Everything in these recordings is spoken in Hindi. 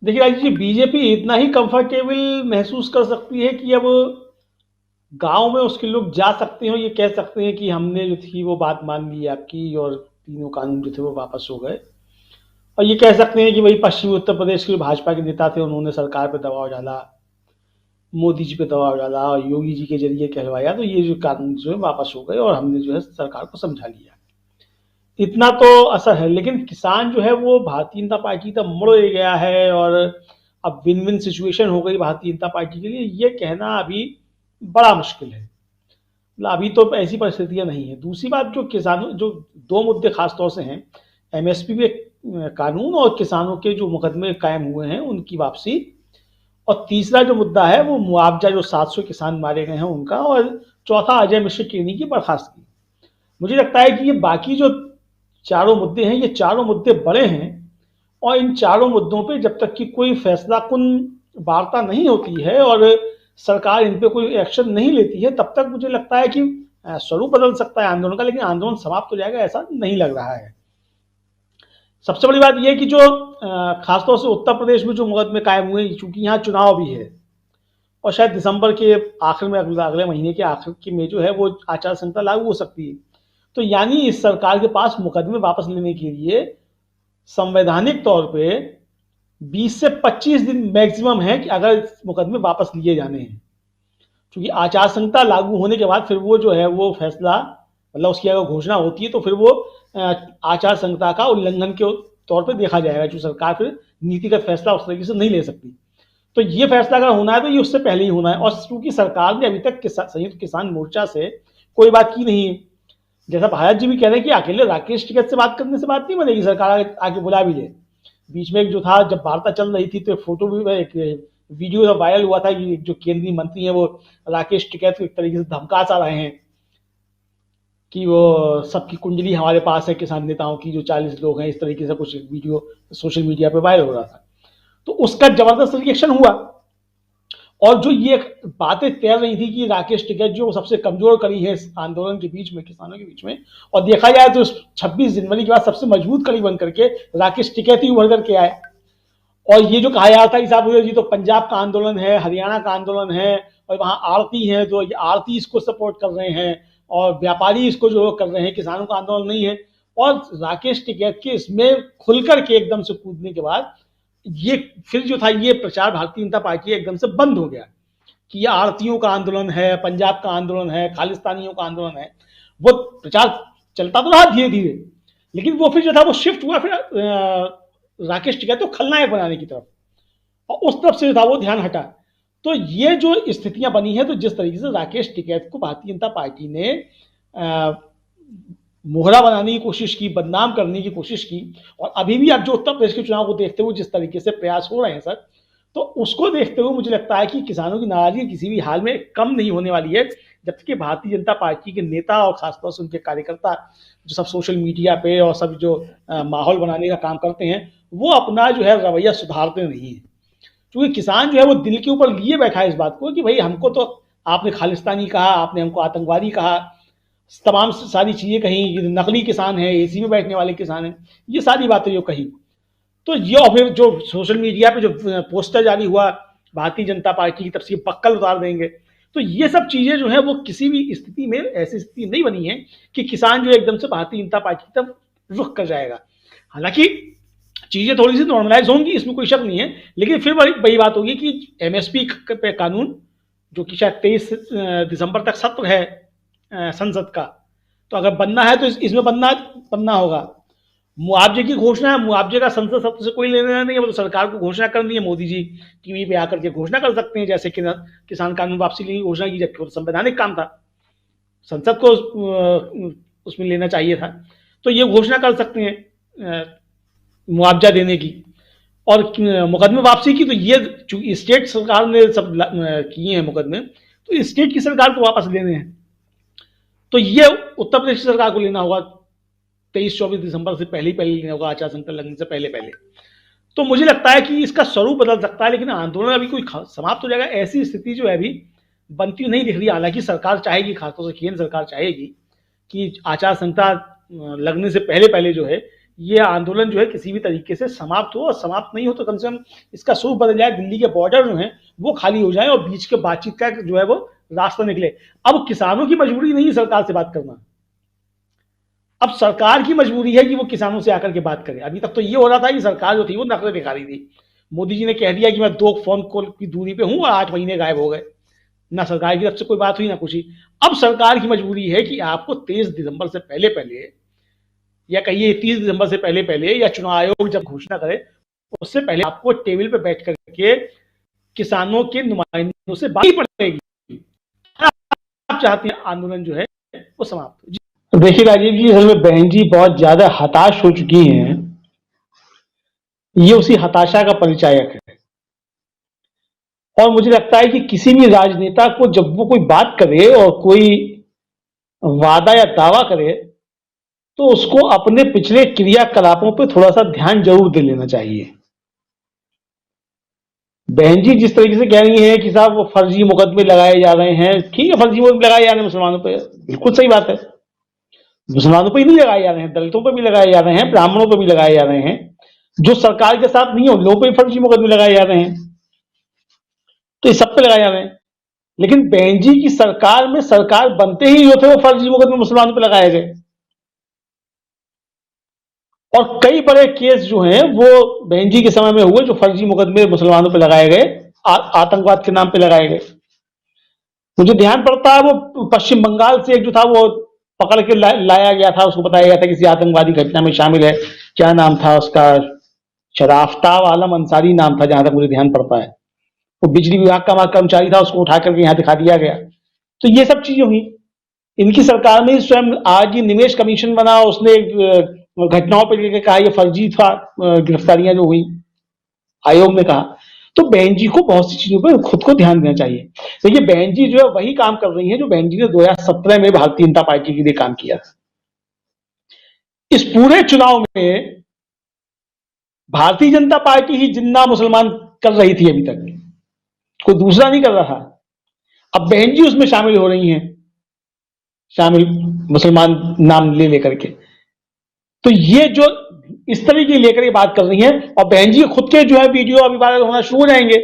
देखिए राजीव जी, बीजेपी इतना ही कंफर्टेबल महसूस कर सकती है कि अब गांव में उसके लोग जा सकते हो, ये कह सकते हैं कि हमने जो थी वो बात मान ली आपकी, और तीनों कानून जो थे वो वापस हो गए। और ये कह सकते हैं कि वही पश्चिमी उत्तर प्रदेश के जो भाजपा के नेता थे उन्होंने सरकार पर दबाव डाला, मोदी जी पे दबाव डाला और योगी जी के जरिए कहलवाया, तो ये जो कानून जो है वापस हो गए और हमने जो है सरकार को समझा लिया। इतना तो असर है, लेकिन किसान जो है वो भारतीय जनता पार्टी तक मुड़ गया है, और अब विन विन सिचुएशन हो गई भारतीय जनता पार्टी के लिए, ये कहना अभी बड़ा मुश्किल है। मतलब अभी तो ऐसी परिस्थितियां नहीं है। दूसरी बात, जो किसानों जो दो मुद्दे खासतौर से हैं, एमएसपी पे कानून और किसानों के जो मुकदमे कायम हुए हैं उनकी वापसी, और तीसरा जो मुद्दा है वो मुआवजा, जो 700 किसान मारे गए हैं उनका, और चौथा अजय मिश्र टेनी की बर्खास्तगी। मुझे लगता है कि ये बाकी जो चारों मुद्दे हैं, ये चारों मुद्दे बड़े हैं, और इन चारों मुद्दों पे जब तक कि कोई फैसला कुन वार्ता नहीं होती है और सरकार इन पे कोई एक्शन नहीं लेती है, तब तक मुझे लगता है कि स्वरूप बदल सकता है आंदोलन का, लेकिन आंदोलन समाप्त हो जाएगा ऐसा नहीं लग रहा है। सबसे बड़ी बात यह है कि जो खासतौर से उत्तर प्रदेश में जो मुकदमे कायम हुए, चूंकि यहाँ चुनाव भी है और शायद दिसंबर के आखिर में, अगले महीने के आखिर की में जो है वो आचार संहिता लागू हो सकती है, तो यानी इस सरकार के पास मुकदमे वापस लेने के लिए संवैधानिक तौर पे 20 से 25 दिन मैक्सिमम है कि अगर मुकदमे वापस लिए जाने हैं। क्योंकि आचार संहिता लागू होने के बाद फिर वो जो है वो फैसला, मतलब उसकी अगर घोषणा होती है तो फिर वो आचार संहिता का उल्लंघन के तौर पे देखा जाएगा, जो सरकार फिर नीतिगत फैसला उस तरीके से नहीं ले सकती। तो ये फैसला अगर होना है तो ये उससे पहले ही होना है, और क्योंकि सरकार ने अभी तक संयुक्त किसान मोर्चा से कोई बात की नहीं है। जैसा भारत जी भी कह रहे हैं कि अकेले राकेश टिकैत से बात करने से बात नहीं बनेगी, सरकार आगे बुला भी ले। बीच में एक जो था, जब वार्ता चल रही थी तो एक फोटो भी, एक वीडियो वायरल हुआ था कि जो केंद्रीय मंत्री है वो राकेश टिकैत को एक तरीके से धमका सा रहे हैं कि वो सबकी कुंडली हमारे पास है, किसान नेताओं की जो 40 लोग हैं, इस तरीके से कुछ वीडियो सोशल मीडिया पे वायरल हो रहा था। तो उसका जबरदस्त रिएक्शन हुआ, और जो ये बातें तैर रही थी कि राकेश टिकैत जो सबसे कमजोर कड़ी है इस आंदोलन के बीच में, किसानों के बीच में, और देखा जाए तो 26 जनवरी के बाद सबसे मजबूत कड़ी बन करके राकेश टिकैत ही उभर करके आए। और ये जो कहा जा था कि साहब ये तो पंजाब का आंदोलन है, हरियाणा का आंदोलन है, और वहाँ आड़ती है तो आड़ती इसको सपोर्ट कर रहे हैं और व्यापारी इसको जो कर रहे हैं, किसानों का आंदोलन नहीं है। और राकेश टिकैत के इसमें खुलकर के एकदम से कूदने के बाद ये फिर जो था ये प्रचार भारतीय जनता पार्टी एकदम से बंद हो गया कि ये आड़तियों का आंदोलन है, पंजाब का आंदोलन है, खालिस्तानियों का आंदोलन है। वो प्रचार चलता तो रहा धीरे धीरे, लेकिन वो फिर जो था वो शिफ्ट हुआ फिर राकेश टिकैत को खलनायक बनाने की तरफ, और उस तरफ से जो था वो ध्यान हटा। तो ये जो स्थितियां बनी है, तो जिस तरीके से राकेश टिकैत को भारतीय जनता पार्टी ने मोहरा बनाने की कोशिश की, बदनाम करने की कोशिश की, और अभी भी अब जो उत्तर प्रदेश के चुनाव को देखते हुए जिस तरीके से प्रयास हो रहे हैं सर, तो उसको देखते हुए मुझे लगता है कि किसानों की नाराजगी किसी भी हाल में कम नहीं होने वाली है, जब तक कि भारतीय जनता पार्टी के नेता और खासतौर से उनके कार्यकर्ता जो सब सोशल मीडिया पे और सब जो माहौल बनाने का काम करते हैं, वो अपना जो है रवैया सुधारते नहीं है। क्योंकि किसान जो है वो दिल के ऊपर लिए बैठा है इस बात को कि भाई हमको तो आपने खालिस्तानी कहा, आपने हमको आतंकवादी कहा, तमाम सारी चीजें कही, नकली किसान है, एसी में बैठने वाले किसान है, ये सारी बातें जो कही। तो ये, और फिर जो सोशल मीडिया पे जो पोस्टर जारी हुआ भारतीय जनता पार्टी की तरफ से बक्कल उतार देंगे, तो ये सब चीजें जो है वो किसी भी स्थिति में ऐसी स्थिति नहीं बनी है कि किसान जो एकदम से भारतीय जनता पार्टी की तरफ रुख कर जाएगा। हालांकि चीजें थोड़ी सी नॉर्मलाइज होंगी, इसमें कोई शक नहीं है, लेकिन फिर वही बात होगी कि एमएसपी पे कानून, जो कि शायद 23 दिसंबर तक सत्र है संसद का, तो अगर बनना है तो इसमें बनना होगा। मुआवजे की घोषणा है, मुआवजे का संसद सत्र से कोई लेना नहीं है, वो तो सरकार को घोषणा करनी है, मोदी जी टीवी पे आकर के घोषणा कर सकते हैं, जैसे कि किसान कानून वापसी की घोषणा की, जबकि वो संवैधानिक काम था, संसद को उसमें लेना चाहिए था। तो ये घोषणा कर सकते हैं मुआवजा देने की, और मुकदमे वापसी की, तो ये चूंकि स्टेट सरकार ने सब किए हैं मुकदमे, तो स्टेट की सरकार को वापस लेने हैं, तो ये उत्तर प्रदेश की सरकार को लेना होगा 23-24 दिसंबर से पहले ही लेना होगा, आचार संहिता लगने से पहले। तो मुझे लगता है कि इसका स्वरूप बदल सकता है, लेकिन आंदोलन अभी कोई समाप्त हो जाएगा ऐसी स्थिति जो है अभी बनती नहीं दिख रही। हालांकि सरकार चाहेगी, खासतौर से केंद्र सरकार चाहेगी कि आचार संहिता लगने से पहले जो है ये आंदोलन जो है किसी भी तरीके से समाप्त हो, और समाप्त नहीं हो तो कम से कम इसका स्वरूप बदल जाए, दिल्ली के बॉर्डर जो हैं वो खाली हो जाए और बीच के बातचीत का जो है वो रास्ता निकले। अब किसानों की मजबूरी नहीं है सरकार से बात करना, अब सरकार की मजबूरी है कि वो किसानों से आकर के बात करे। अभी तक तो ये हो रहा था कि सरकार जो थी वो नखरे दिखा रही थी। मोदी जी ने कह दिया कि मैं 2 फोन कॉल की दूरी पे हूं और 8 महीने गायब हो गए, ना सरकार की तरफ से कोई बात हुई ना कुछ ही। अब सरकार की मजबूरी है कि आपको 23 दिसंबर से पहले पहले, या कहिए 30 दिसंबर से पहले पहले, या चुनाव आयोग जब घोषणा करे उससे पहले आपको टेबल पे बैठ करके किसानों के नुमाइंदों से बात पड़ेगी। आप चाहते हैं आंदोलन जो है वो समाप्त हो। देखिए राजीव जी, असल में बहन जी बहुत ज्यादा हताश हो चुकी हैं, ये उसी हताशा का परिचायक है। और मुझे लगता है कि किसी भी राजनेता को जब वो कोई बात करे और कोई वादा या दावा करे तो उसको अपने पिछले क्रियाकलापों पे थोड़ा सा ध्यान जरूर दे लेना चाहिए। बहन जी जिस तरीके से कह रही हैं कि साहब वो फर्जी मुकदमे लगाए जा रहे हैं, ठीक है, फर्जी मुकदमे लगाए जा रहे हैं मुसलमानों पे, बिल्कुल सही बात है। मुसलमानों पे ही नहीं लगाए जा रहे हैं, दलितों पे भी लगाए जा रहे हैं, ब्राह्मणों पे भी लगाए जा रहे हैं, जो सरकार के साथ नहीं हो लोगों पे फर्जी मुकदमे लगाए जा रहे हैं, तो ये सब पे लगाए जा रहे हैं। लेकिन बहन जी की सरकार में सरकार बनते ही जो थे वो फर्जी मुकदमे मुसलमानों पे लगाए गए, और कई बड़े केस जो हैं वो बहन जी के समय में हुए जो फर्जी मुकदमे मुसलमानों पे लगाए गए, आतंकवाद के नाम पे लगाए गए। मुझे ध्यान पड़ता है वो पश्चिम बंगाल से एक जो था वो पकड़ के लाया गया था, उसको बताया गया था किसी आतंकवादी घटना में शामिल है, क्या नाम था उसका, शराफ्ताब आलम अंसारी नाम था जहां तक मुझे ध्यान पड़ता है। वो बिजली विभाग का कर्मचारी था, उसको उठा करके यहाँ दिखा दिया गया। तो ये सब चीजें हुई इनकी सरकार में। स्वयं आज ये निवेश कमीशन बना, उसने घटनाओं पर लेकर कहा ये फर्जी था, गिरफ्तारियां जो हुई आयोग ने कहा। तो बहन जी को बहुत सी चीजों पर खुद को ध्यान देना चाहिए। देखिए बहन जी जो है वही काम कर रही है जो बहन जी ने 2017 में भारतीय जनता पार्टी के लिए काम किया। इस पूरे चुनाव में भारतीय जनता पार्टी ही जिन्ना मुसलमान कर रही थी अभी तक, कोई दूसरा नहीं कर रहा था। अब बहन जी उसमें शामिल हो रही हैं, शामिल मुसलमान नाम ले लेकर के। तो ये जो इस तरीके की लेकर के बात कर रही हैं, और बहन जी खुद के जो है वीडियो अभी वायरल होना शुरू हो जाएंगे।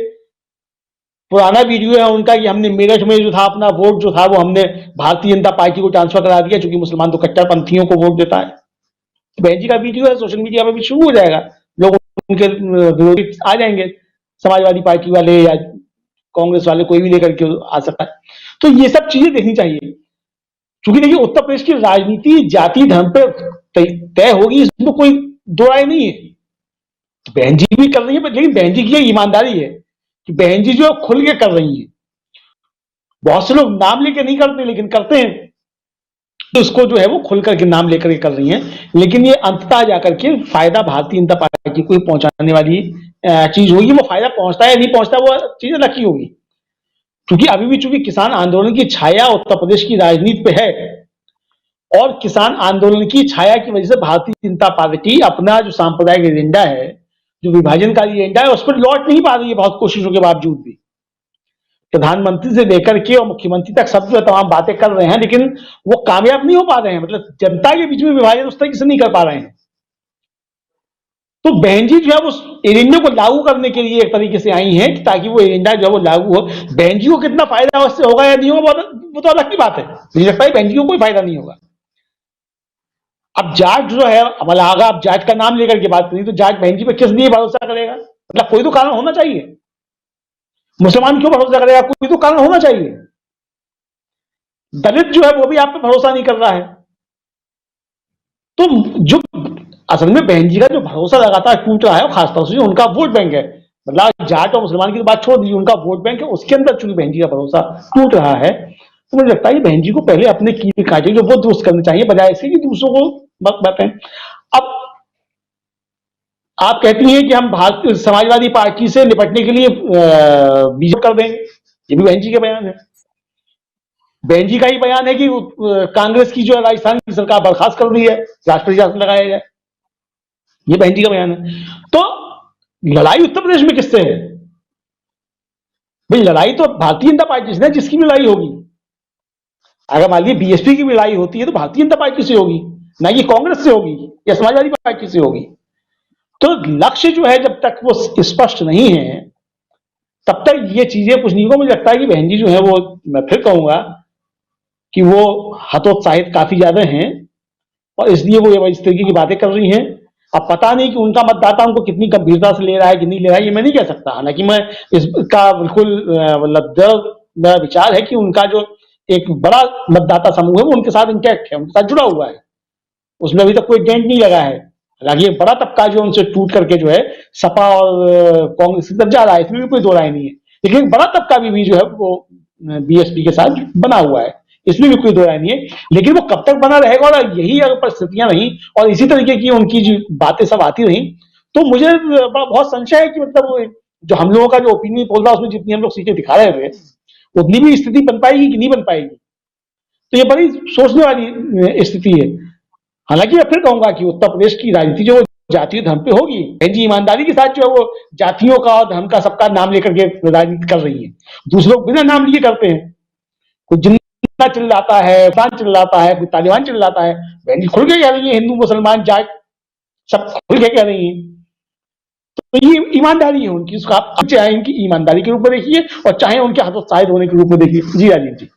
पुराना वीडियो है उनका कि हमने मेरठ में जो था अपना वोट जो था वो हमने भारतीय जनता पार्टी को ट्रांसफर करा दिया, क्योंकि मुसलमान तो कट्टरपंथियों को वोट देता है। तो बहन जी का वीडियो है, सोशल मीडिया पर भी शुरू हो जाएगा, लोग उनके विरोधी आ जाएंगे, समाजवादी पार्टी वाले या कांग्रेस वाले, कोई भी लेकर के आ सकता है। तो ये सब चीजें देखनी चाहिए, क्योंकि देखिए उत्तर प्रदेश की राजनीति जाति धर्म पे तय होगी, इसमें कोई दो राय नहीं है। तो बहन जी भी कर रही है, लेकिन बहन जी की ईमानदारी है कि बहन जी जो खुल के कर रही है। बहुत से लोग नाम लेके नहीं करते लेकिन करते हैं, तो इसको जो है वो खुल करके नाम लेकर के कर रही हैं। लेकिन ये अंततः जाकर के फायदा भारतीय जनता पार्टी को पहुंचाने वाली चीज होगी। वो फायदा पहुंचता है या नहीं पहुंचता वो चीज अलग की होगी, क्योंकि अभी भी चूंकि किसान आंदोलन की छाया उत्तर प्रदेश की राजनीति पे है, और किसान आंदोलन की छाया की वजह से भारतीय जनता पार्टी अपना जो सांप्रदायिक एजेंडा है, जो विभाजनकारी एजेंडा है, उस पर लौट नहीं पा रही है बहुत कोशिशों के बावजूद भी। प्रधानमंत्री से लेकर के और मुख्यमंत्री तक सब जो तमाम बातें कर रहे हैं, लेकिन वो कामयाब नहीं हो पा रहे हैं। मतलब जनता के बीच में विभाजन उस तरीके से नहीं कर पा रहे हैं। तो बहन जी जो है उस एजेंडे को लागू करने के लिए एक तरीके से आई हैं, ताकि वो एजेंडा जो है वो लागू हो। बहन जी को कितना फायदा उससे होगा या नहीं होगा वो तो अलग की बात है, मुझे लगता है बहन जी को कोई फायदा नहीं होगा। अब जाट जो है मलागा, अब जाट का नाम लेकर के बात करें तो जाट बहन जी पे किस लिए भरोसा करेगा? मतलब कोई तो कारण होना चाहिए। मुसलमान क्यों भरोसा करेगा? कोई तो कारण होना चाहिए। दलित जो है वो भी आप पे भरोसा नहीं कर रहा है। तो जो असल में बहन जी का जो भरोसा लगातार टूट रहा है, खासतौर से जो उनका वोट बैंक है, मतलब जाट और मुसलमान की बात छोड़ दीजिए, उनका वोट बैंक है, उसके अंदर चूंकि बहन जी का भरोसा टूट रहा है, तो मुझे लगता है बहन जी को पहले अपने कील काटे जो वो दुरुस्त करने चाहिए, बजाय इसके कि दूसरों को बताएं। अब आप कहती हैं कि हम भारतीय समाजवादी पार्टी से निपटने के लिए बीजेपी कर देंगे, ये भी बहन जी का बयान है। बहन जी का ही बयान है कि कांग्रेस की जो है राजस्थान की सरकार बर्खास्त कर दी है, राष्ट्रपति शासन लगाया जाए, ये बहन जी का बयान है। तो लड़ाई उत्तर प्रदेश में किससे है भाई? लड़ाई तो भारतीय जनता पार्टी से, जिसकी भी लड़ाई होगी, अगर मान लीजिए बीएसपी की भी लड़ाई होती है तो भारतीय जनता पार्टी से होगी। ना ये कांग्रेस से होगी या समाजवादी पार्टी से होगी। तो लक्ष्य जो है जब तक वो स्पष्ट नहीं है तब तक ये चीजें कुछ नहीं होगा। मुझे लगता है कि बहन जी जो है वो, मैं फिर कहूंगा कि वो हतोत्साहित काफी ज्यादा हैं और इसलिए वो इस तरीके की बातें कर रही हैं। अब पता नहीं कि उनका मतदाता उनको कितनी गंभीरता से ले रहा है कि नहीं ले रहा है, ये मैं नहीं कह सकता। हालांकि मैं इसका बिल्कुल मतलब मेरा विचार है कि उनका जो एक बड़ा मतदाता समूह है वो उनके साथ इंटैक्ट है, उनके साथ जुड़ा हुआ है, उसमें अभी तक कोई डेंट नहीं लगा है। हालांकि एक बड़ा तबका जो उनसे टूट करके जो है सपा और कांग्रेस की तरफ जा रहा है, इसमें भी कोई दो राय नहीं है। लेकिन एक बड़ा तबका भी जो है वो बीएसपी के साथ बना हुआ है, इसमें भी कोई दो राय नहीं है। लेकिन वो कब तक बना रहेगा, और यही अगर परिस्थितियां रही और इसी तरीके की उनकी जो बातें सब आती रही, तो मुझे बहुत संशय है कि मतलब जो हम लोगों का जो ओपिनियन पोल था उसमें जितनी हम लोग सीटें दिखा रहे थे उतनी भी स्थिति बन पाएगी कि नहीं बन पाएगी। तो ये बड़ी सोचने वाली स्थिति है। हालांकि मैं फिर कहूंगा कि उत्तर प्रदेश की राजनीति जो जातीय धर्म पे होगी, जी ईमानदारी के साथ जो है वो जातियों का और धर्म का सबका नाम लेकर के राजनीति कर रही है। दूसरे लोग बिना नाम लिए करते हैं, कोई जिन्ना चिल्लाता है, पाकिस्तान चिल्लाता है, कोई तालिबान चिल्लाता है, बहन खुल के कह रही है हिंदू मुसलमान जाट सब खुल के कह रही है। तो ये ईमानदारी है उनकी, उसको आप चाहे इनकी ईमानदारी के रूप में देखिए और चाहे उनके हतोत्साहित होने के रूप में देखिए। जी राजीव जी।